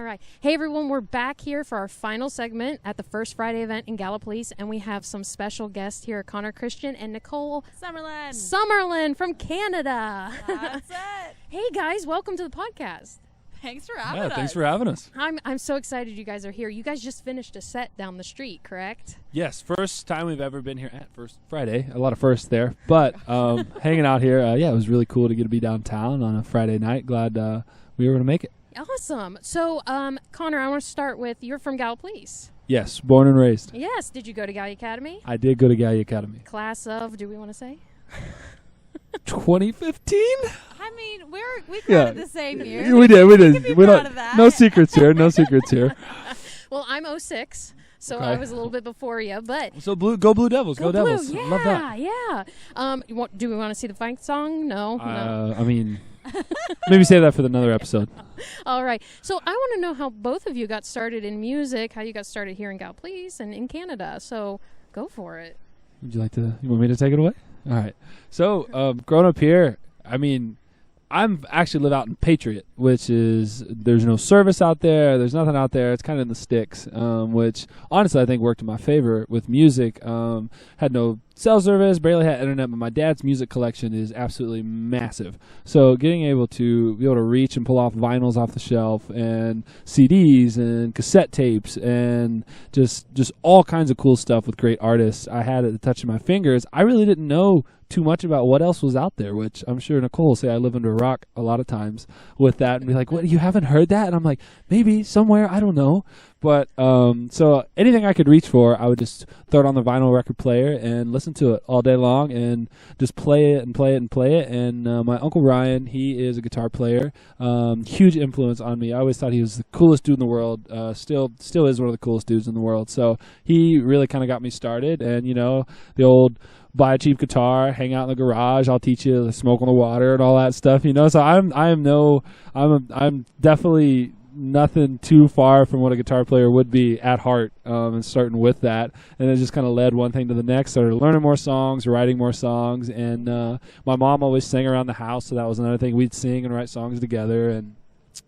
right. Hey, everyone. We're back here for our final segment at the First Friday event in Gallipolis, and we have some special guests here, Connor Christian and Nicole Sumerlyn from Canada. That's it. Hey, guys. Welcome to the podcast. Thanks for having us. Thanks for having us. I'm so excited you guys are here. You guys just finished a set down the street, correct? Yes, first time we've ever been here at First Friday. A lot of firsts there. But hanging out here, it was really cool to get to be downtown on a Friday night. Glad we were able to make it. Awesome. So, Connor, I want to start with, you're from Gallipolis. Yes, born and raised. Yes. Did you go to Galli Academy? I did go to Galli Academy. Class of, do we want to say? 2015? I mean, we graduated the same year. We did. We're proud of that. No secrets here. No secrets here. Well, I'm 06, so Okay. I was a little bit before you, but... So go Blue Devils. Go Blue, Devils. yeah, Love that. yeah. Do we want to see the fight song? No. I mean, maybe save that for another episode. All right. So I want to know how both of you got started in music, how you got started here in Gallipolis and in Canada. So go for it. Would you want me to take it away? All right. So, growing up here, I mean, I'm actually live out in Patriot, which is, there's no service out there. There's nothing out there. It's kind of in the sticks, which honestly I think worked in my favor with music. Had no cell service, barely had internet, but my dad's music collection is absolutely massive. So getting able to reach and pull off vinyls off the shelf and CDs and cassette tapes and just all kinds of cool stuff with great artists I had at the touch of my fingers. I really didn't know too much about what else was out there, which I'm sure Nicole will say I live under a rock a lot of times with that and be like, what, you haven't heard that? And I'm like, maybe somewhere, I don't know. But so anything I could reach for, I would just throw it on the vinyl record player and listen to it all day long and just play it and play it and play it. And my Uncle Ryan, he is a guitar player, huge influence on me. I always thought he was the coolest dude in the world, still is one of the coolest dudes in the world. So he really kind of got me started. And, the old buy a cheap guitar, hang out in the garage, I'll teach you to smoke on the water and all that stuff, So I'm definitely nothing too far from what a guitar player would be at heart, and starting with that. And it just kind of led one thing to the next. Started learning more songs, writing more songs, and my mom always sang around the house, so that was another thing. We'd sing and write songs together, and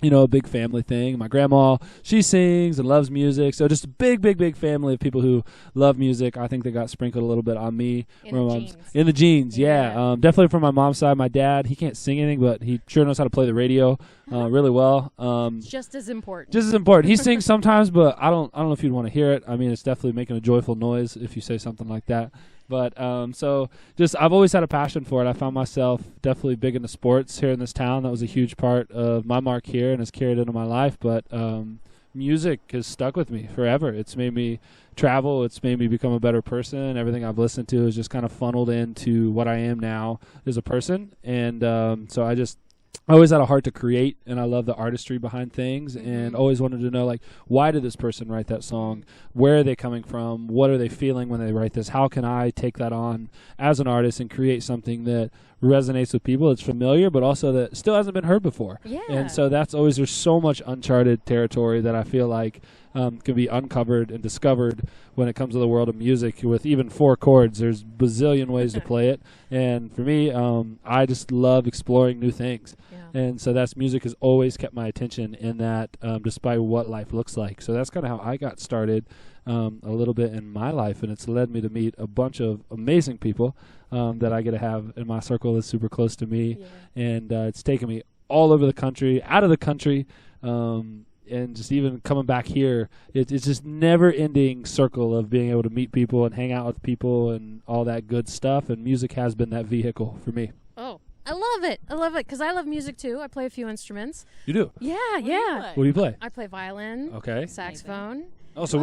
a big family thing. My grandma, she sings and loves music. So just a big, big, big family of people who love music. I think they got sprinkled a little bit on me. In the genes, yeah. Definitely from my mom's side. My dad, he can't sing anything, but he sure knows how to play the radio really well. Just as important. He sings sometimes, but I don't know if you'd want to hear it. I mean, it's definitely making a joyful noise if you say something like that. But I've always had a passion for it. I found myself definitely big into sports here in this town. That was a huge part of my mark here and has carried into my life. But music has stuck with me forever. It's made me travel. It's made me become a better person. Everything I've listened to is just kind of funneled into what I am now as a person. And so I always had a heart to create, and I love the artistry behind things, and always wanted to know, why did this person write that song? Where are they coming from? What are they feeling when they write this? How can I take that on as an artist and create something that resonates with people, it's familiar, but also that still hasn't been heard before? Yeah. And so there's so much uncharted territory that I feel like can be uncovered and discovered when it comes to the world of music. With even 4 chords, there's bazillion ways to play it. And for me, I just love exploring new things. Yeah. And so music has always kept my attention in that, despite what life looks like. So that's kind of how I got started a little bit in my life. And it's led me to meet a bunch of amazing people that I get to have in my circle that's super close to me. Yeah. And it's taken me all over the country, out of the country, and just even coming back here, it's just never-ending circle of being able to meet people and hang out with people and all that good stuff, and music has been that vehicle for me. Oh, I love it. I love it because I love music, too. I play a few instruments. You do? Yeah. What do you play? I play violin, okay, saxophone. Oh, so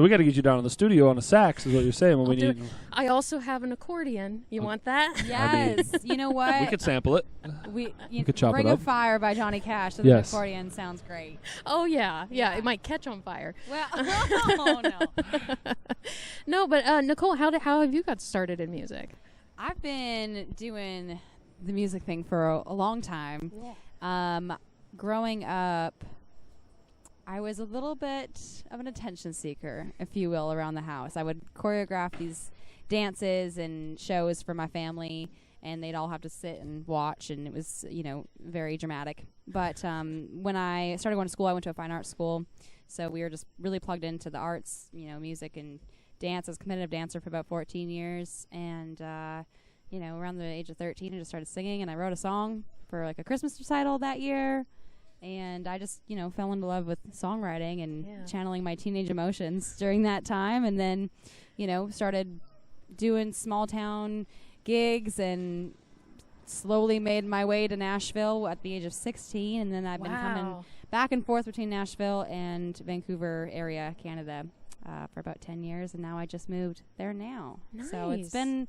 we got to get you down in the studio on a sax, is what you're saying. When we need. I also have an accordion. You want that? Yes. You know what? We could sample it. We could chop Ring it up. of Fire by Johnny Cash. So the accordion sounds great. Oh yeah. It might catch on fire. Well, oh no. No, but Nicole, how have you got started in music? I've been doing the music thing for a long time. Yeah. Growing up, I was a little bit of an attention seeker, if you will, around the house. I would choreograph these dances and shows for my family, and they'd all have to sit and watch, and it was, very dramatic. But when I started going to school, I went to a fine arts school, so we were just really plugged into the arts, music and dance. I was a competitive dancer for about 14 years, and around the age of 13, I just started singing, and I wrote a song for like a Christmas recital that year, and I just, fell into love with songwriting and channeling my teenage emotions during that time, and then, started doing small town gigs and slowly made my way to Nashville at the age of 16, and then I've been coming back and forth between Nashville and Vancouver area, Canada, for about 10 years, and now I just moved there now. Nice. So it's been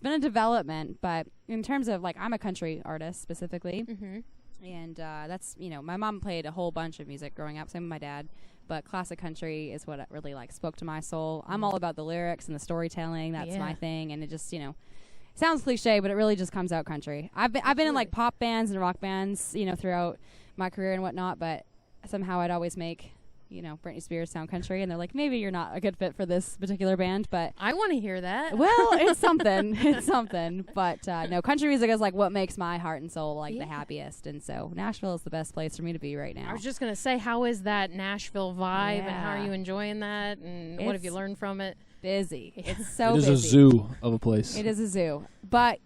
a development, but in terms of, like, I'm a country artist specifically, and that's, my mom played a whole bunch of music growing up, same with my dad, but classic country is what really, like, spoke to my soul. I'm all about the lyrics and the storytelling. That's my thing, and it just, sounds cliche, but it really just comes out country. I've been in, like, pop bands and rock bands, throughout my career and whatnot, but somehow I'd always make Britney Spears sound country, and they're like, maybe you're not a good fit for this particular band, but I want to hear that. Well, it's something. It's something. But no, country music is like what makes my heart and soul like the happiest, and so Nashville is the best place for me to be right now. I was just going to say, how is that Nashville vibe, and how are you enjoying that, and what have you learned from it? Busy. It's so busy. It is a zoo of a place. It is a zoo. But,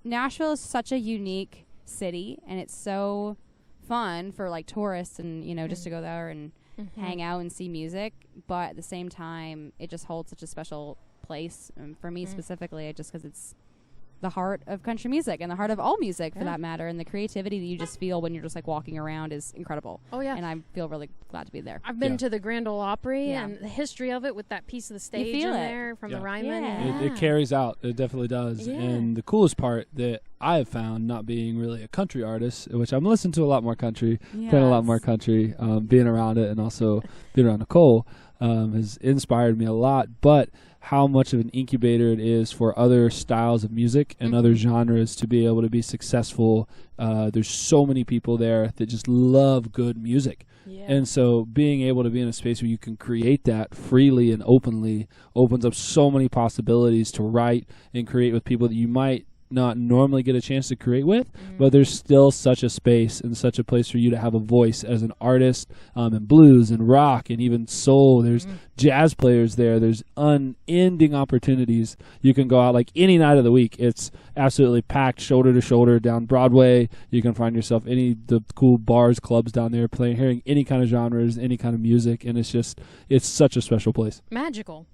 Nashville is such a unique city, and it's so fun for, like, tourists and, just to go there and hang out and see music, but at the same time it just holds such a special place for me specifically, just because it's the heart of country music and the heart of all music for that matter, and the creativity that you just feel when you're just like walking around is incredible. And I feel really glad to be there. I've been to the Grand Ole Opry and the history of it with that piece of the stage in there from the Ryman. It carries out. It definitely does. And the coolest part that I have found, not being really a country artist, which I'm listening to a lot more country, playing a lot more country, being around it, and also being around Nicole has inspired me a lot, but how much of an incubator it is for other styles of music and other genres to be able to be successful. There's so many people there that just love good music. And so being able to be in a space where you can create that freely and openly opens up so many possibilities to write and create with people that you might not normally get a chance to create with, but there's still such a space and such a place for you to have a voice as an artist, and blues and rock and even soul. There's jazz players there. There's unending opportunities. You can go out like any night of the week. It's absolutely packed shoulder to shoulder down Broadway. You can find yourself the cool bars, clubs down there hearing any kind of genres, any kind of music, and it's such a special place. Magical.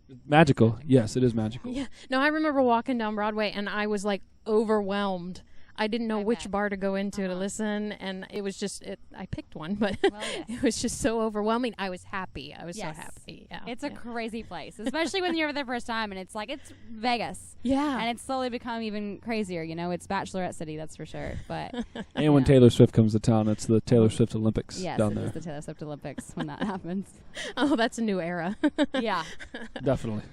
Yes, it is magical. Yeah. No, I remember walking down Broadway and I was like overwhelmed. I didn't know which bar to go into to listen, and it was just I picked one, but it was just so overwhelming. I was happy. I was so happy. Yeah. It's a crazy place, especially when you're there the first time, and it's like it's Vegas. Yeah. And it's slowly become even crazier, it's Bachelorette City, that's for sure. But and when Taylor Swift comes to town, it's the Taylor Swift Olympics down there. Yes, it's the Taylor Swift Olympics when that happens. Oh, that's a new era. Yeah. Definitely.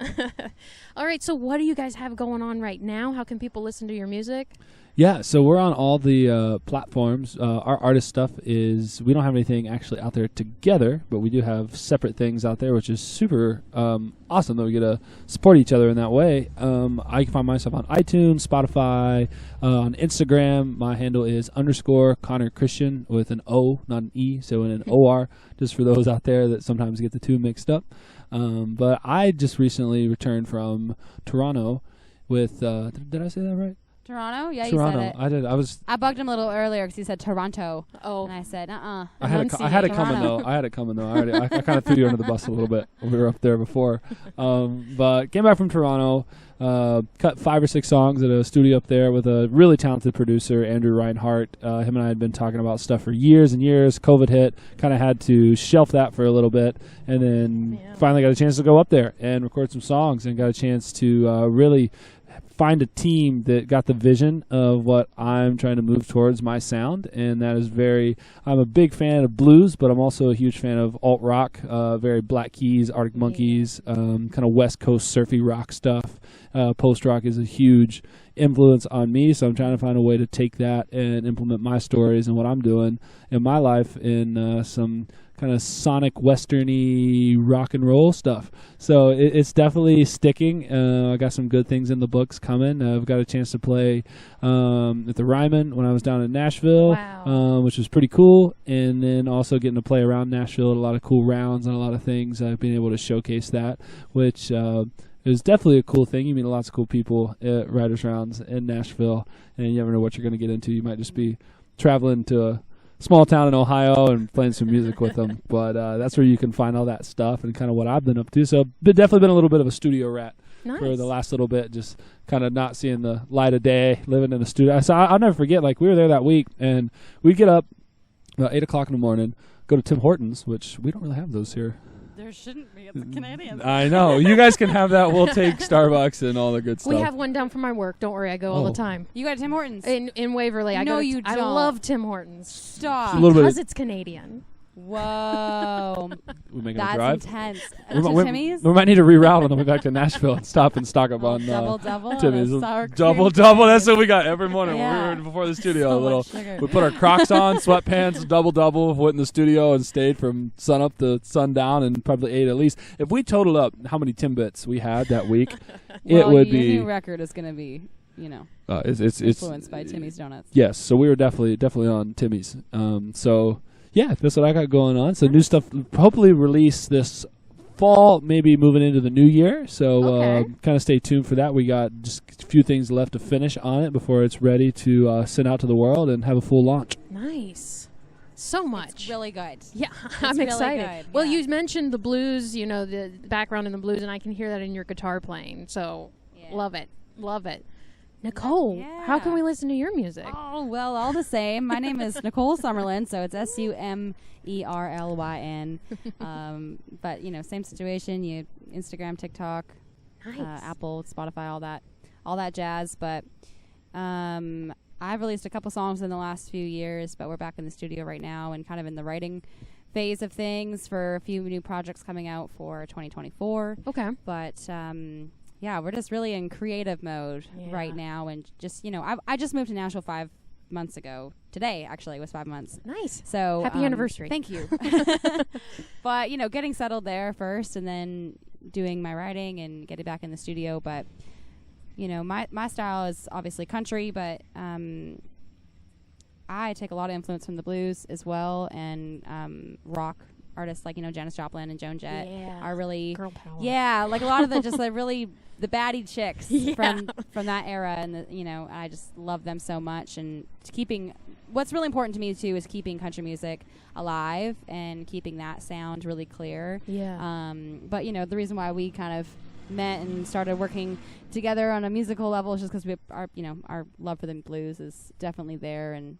All right, so what do you guys have going on right now? How can people listen to your music? Yeah, so we're on all the platforms. Our artist stuff is, we don't have anything actually out there together, but we do have separate things out there, which is super awesome that we get to support each other in that way. I can find myself on iTunes, Spotify, on Instagram. My handle is _Connor Christian with an O, not an E, so an OR, just for those out there that sometimes get the two mixed up. But I just recently returned from Toronto with, did I say that right? Toronto? Yeah, Toronto. you said it. I did. I bugged him a little earlier because he said Toronto. Oh. And I said, I had it coming though. I kind of threw you under the bus a little bit. We were up there before. But came back from Toronto, cut 5 or 6 songs at a studio up there with a really talented producer, Andrew Reinhardt. Him and I had been talking about stuff for years and years. COVID hit, kind of had to shelf that for a little bit, and then finally got a chance to go up there and record some songs, and got a chance to really find a team that got the vision of what I'm trying to move towards my sound, and that is I'm a big fan of blues, but I'm also a huge fan of alt rock, very Black Keys, Arctic Monkeys, kind of West Coast surfy rock stuff. Post rock is a huge influence on me, so I'm trying to find a way to take that and implement my stories and what I'm doing in my life in some kind of sonic westerny rock and roll stuff. So it's definitely sticking. I got some good things in the books coming. I've got a chance to play at the Ryman when I was down in Nashville, which was pretty cool. And then also getting to play around Nashville at a lot of cool rounds and a lot of things. I've been able to showcase that, which it was definitely a cool thing. You meet lots of cool people at Writers Rounds in Nashville, and you never know what you're going to get into. You might just be traveling to a small town in Ohio and playing some music with them. But that's where you can find all that stuff and kind of what I've been up to. So definitely been a little bit of a studio rat for the last little bit, just kind of not seeing the light of day, living in the studio. So I'll never forget, like, we were there that week, and we'd get up about 8 o'clock in the morning, go to Tim Hortons, which we don't really have those here. There shouldn't be. It's a Canadian. I know. You guys can have that. We'll take Starbucks and all the good stuff. We have one down from my work. Don't worry. I go all the time. You got Tim Hortons? In Waverly. No, you don't. I love Tim Hortons. Stop. Because it's Canadian. Whoa. We make That's a drive. intense. We might need to reroute on the way back to Nashville and stop and stock up on double Timmy's. Double. That's what we got every morning when we were before the studio. So we put our Crocs on, sweatpants, double, went in the studio and stayed from sun up to sundown and probably ate at least. If we totaled up how many Timbits we had that week, it would be. Your new record is going to be, it's influenced by Timmy's Donuts. Yes, so we were definitely on Timmy's. So. Yeah, that's what I got going on. So new stuff, hopefully release this fall, maybe moving into the new year. So kind of stay tuned for that. We got just a few things left to finish on it before it's ready to send out to the world and have a full launch. Nice. So much. It's really good. Yeah, I'm excited. Really good. Well, you mentioned the blues, the background in the blues, and I can hear that in your guitar playing. So love it. Love it. Nicole, how can we listen to your music? Oh, well, all the same. My name is Nicole Sumerlyn, so it's Sumerlyn. But, same situation. You Instagram, TikTok, Apple, Spotify, all that jazz. But I've released a couple songs in the last few years, but we're back in the studio right now and kind of in the writing phase of things for a few new projects coming out for 2024. Okay. But we're just really in creative mode right now, and just I just moved to Nashville 5 months ago. Today, actually, was 5 months. Nice. So happy anniversary. Thank you. But getting settled there first, and then doing my writing and getting back in the studio. But my style is obviously country, but I take a lot of influence from the blues as well, and rock artists like Janis Joplin and Joan Jett are really girl power. Yeah, like a lot of the just like really the baddie chicks from that era, and I just love them so much. And what's really important to me too is keeping country music alive and keeping that sound really clear. Yeah. But the reason why we kind of met and started working together on a musical level is just because our love for the blues is definitely there, and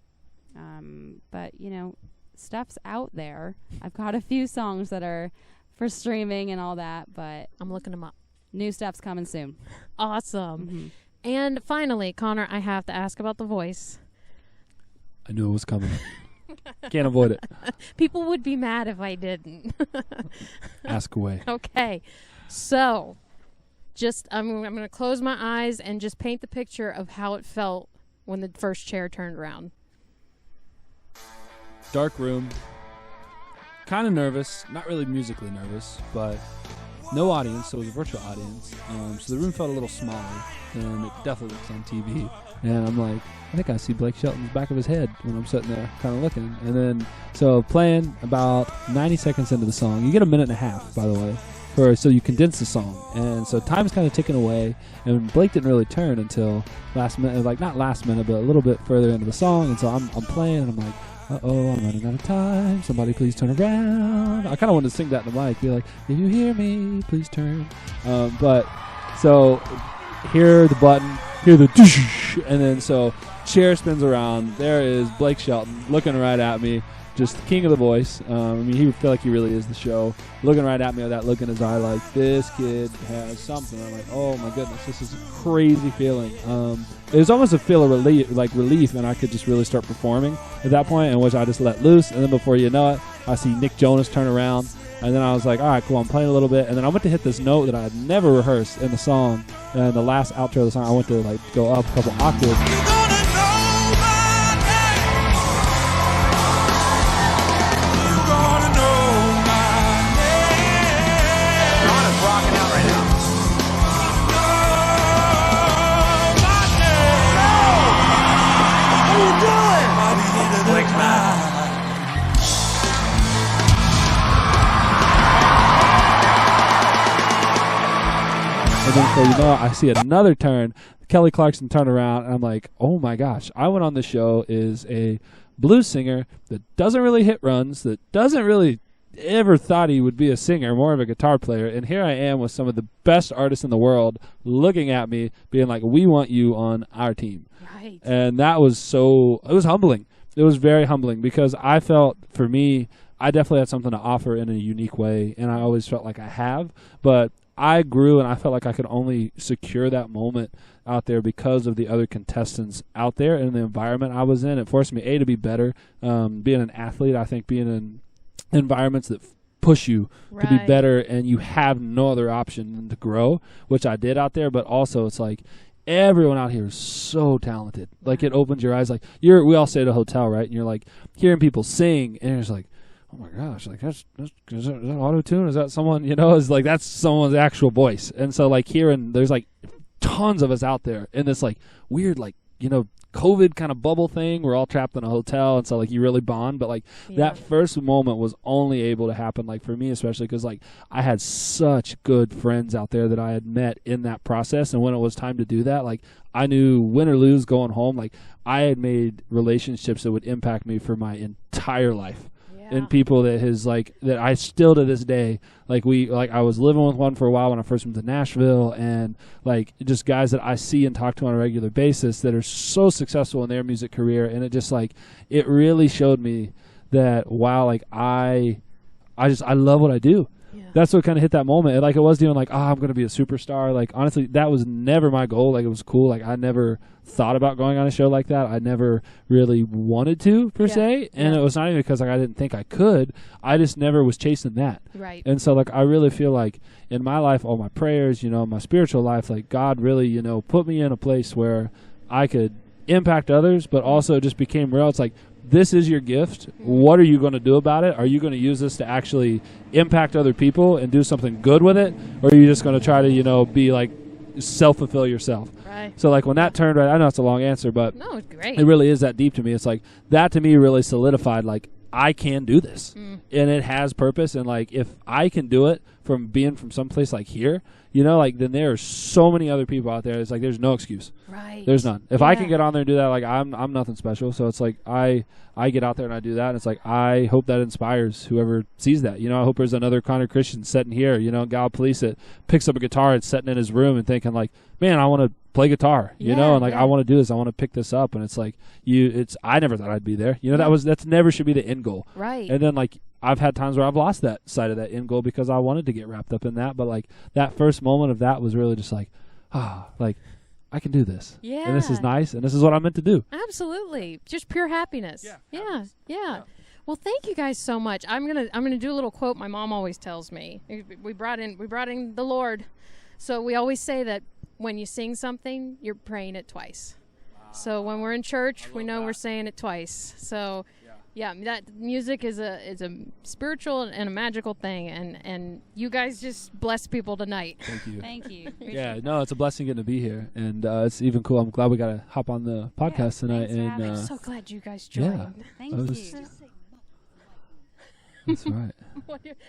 but stuff's out there. I've got a few songs that are for streaming and all that, but I'm looking them up. New stuff's coming soon. Awesome. Mm-hmm. And finally, Connor, I have to ask about the voice. I knew it was coming. Can't avoid it. People would be mad if I didn't. Ask away. Okay. So, I'm going to close my eyes and just paint the picture of how it felt when the first chair turned around. Dark room, kind of nervous, not really musically nervous, but no audience, so it was a virtual audience. So the room felt a little smaller than it definitely looks on TV. And I'm like, I think I see Blake Shelton's back of his head when I'm sitting there kind of looking. And then, so playing about 90 seconds into the song, you get a minute and a half, by the way, so you condense the song. And so time's kind of ticking away, and Blake didn't really turn until last minute, like not last minute, but a little bit further into the song. And so I'm playing, and I'm like, uh-oh, I'm running out of time. Somebody please turn around. I kind of wanted to sing that in the mic. Be like, if you hear me, please turn. But, so, hear the button, hear the doosh, and then so, chair spins around. There is Blake Shelton looking right at me. Just the king of the voice. He would feel like he really is the show. Looking right at me with that look in his eye like, this kid has something. I'm like, oh my goodness, this is a crazy feeling. It was almost a feel of relief, and I could just really start performing at that point, in which I just let loose. And then before you know it, I see Nick Jonas turn around. And then I was like, all right, cool, I'm playing a little bit. And then I went to hit this note that I had never rehearsed in the song. And the last outro of the song, I went to go up a couple octaves. And then so, you know, I see another turn. Kelly Clarkson turned around, and I'm like, oh, my gosh. I went on the show is a blues singer that doesn't really hit runs, that doesn't really ever thought he would be a singer, more of a guitar player. And here I am with some of the best artists in the world looking at me, being like, we want you on our team. Right. And that was it was humbling. It was very humbling because I felt, for me, I definitely had something to offer in a unique way, and I always felt like I have. But I grew, and I felt like I could only secure that moment out there because of the other contestants out there and the environment I was in. It forced me, to be better. Being an athlete, I think being in environments that push you to be better, and you have no other option than to grow, which I did out there. But also, it's like everyone out here is so talented. Like, it opens your eyes. Like, we all stay at a hotel, right? And you're like hearing people sing, and you're just like, oh my gosh, like is that auto-tune? Is that someone, you know, is like, that's someone's actual voice. And so like there's like tons of us out there in this like weird, like, you know, COVID kind of bubble thing. We're all trapped in a hotel, and so like you really bond. But like that first moment was only able to happen, like for me especially, because like I had such good friends out there that I had met in that process. And when it was time to do that, like I knew, win or lose, going home, like I had made relationships that would impact me for my entire life. And people that I still to this day, I was living with one for a while when I first moved to Nashville, and like just guys that I see and talk to on a regular basis that are so successful in their music career. And it just like, it really showed me that, wow, like I love what I do. Yeah. That's what kind of hit that moment. And like, it wasn't even like, oh, I'm going to be a superstar. Like, honestly, that was never my goal. Like, it was cool. Like, I never thought about going on a show like that. I never really wanted to, per se. And it was not even because like I didn't think I could. I just never was chasing that. Right. And so like, I really feel like in my life, all my prayers, you know, my spiritual life, like God really, you know, put me in a place where I could impact others, but also just became real. It's like, this is your gift. What are you going to do about it? Are you going to use this to actually impact other people and do something good with it? Or are you just going to try to, you know, be like self-fulfill yourself? Right. So like when that turned right, I know it's a long answer, but no, it's great. It really is that deep to me. It's like that to me really solidified like I can do this. And it has purpose. And like if I can do it from being from someplace like here, you know, like then there are so many other people out there. It's like there's no excuse. Right. There's none. If I can get on there and do that, like I'm nothing special. So it's like I get out there and I do that, and it's like I hope that inspires whoever sees that. You know, I hope there's another Connor Christian sitting here, you know, Gallipolis that picks up a guitar and sitting in his room and thinking like, man, I want to play guitar, you know, and like I want to do this, I want to pick this up. And it's like I never thought I'd be there. You know, that's never should be the end goal. Right. And then like I've had times where I've lost that side of that end goal because I wanted to get wrapped up in that. But like that first moment of that was really just like, like I can do this. Yeah. And this is nice. And this is what I'm meant to do. Absolutely. Just pure happiness. Yeah. Well, thank you guys so much. I'm gonna do a little quote my mom always tells me. We brought in the Lord. So we always say that when you sing something, you're praying it twice. So when we're in church, we know we're saying it twice. So yeah, that music is a spiritual and a magical thing, and you guys just bless people tonight. Thank you. Thank you. Yeah, no, it's a blessing getting to be here, and it's even cool. I'm glad we got to hop on the podcast tonight. And I'm so glad you guys joined. Yeah, thank you. That's right.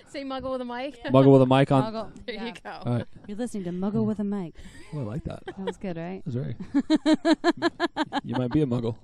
Say Muggle with a mic. Muggle with a mic on. Muggle. There you go. All right. You're listening to Muggle with a mic. Oh, I like that. That was good, right? That was very. You might be a Muggle.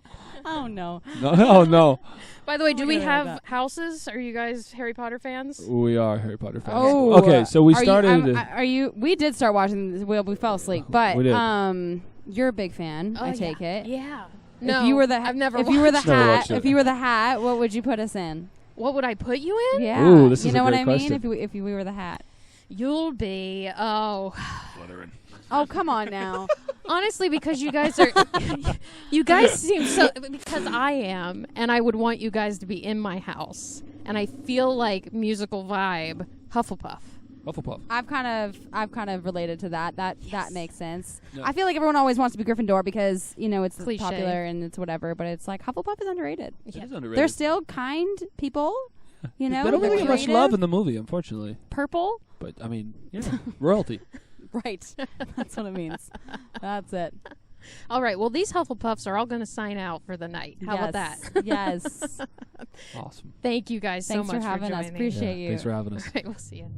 Oh, no. No. By the way, do we have houses? Are you guys Harry Potter fans? We are Harry Potter fans. Oh. Okay, so we started. Are you? We did start watching. We fell asleep, but we did. You're a big fan. I take it. Yeah. No, if you were the I've never. If you were the hat, if you were the hat, what would you put us in? What would I put you in? Yeah. Ooh, this is a great question. You know what I mean? If we were the hat. You'll be, Slytherin. Oh, come on now. Honestly, because you guys are, you guys seem so, because I am, and I would want you guys to be in my house. And I feel like musical vibe, Hufflepuff. Hufflepuff. I've kind of related to that. That makes sense. No. I feel like everyone always wants to be Gryffindor because, you know, it's cliche. Popular and it's whatever, but it's like Hufflepuff is underrated. It is underrated. They're still kind people, you know. They don't really get much love in the movie, unfortunately. Purple? But, I mean, royalty. Right. That's what it means. That's it. All right. Well, these Hufflepuffs are all going to sign out for the night. How about that? Yes. Awesome. Thank you guys so much for having us. Appreciate you. Thanks for having us. All right. We'll see you.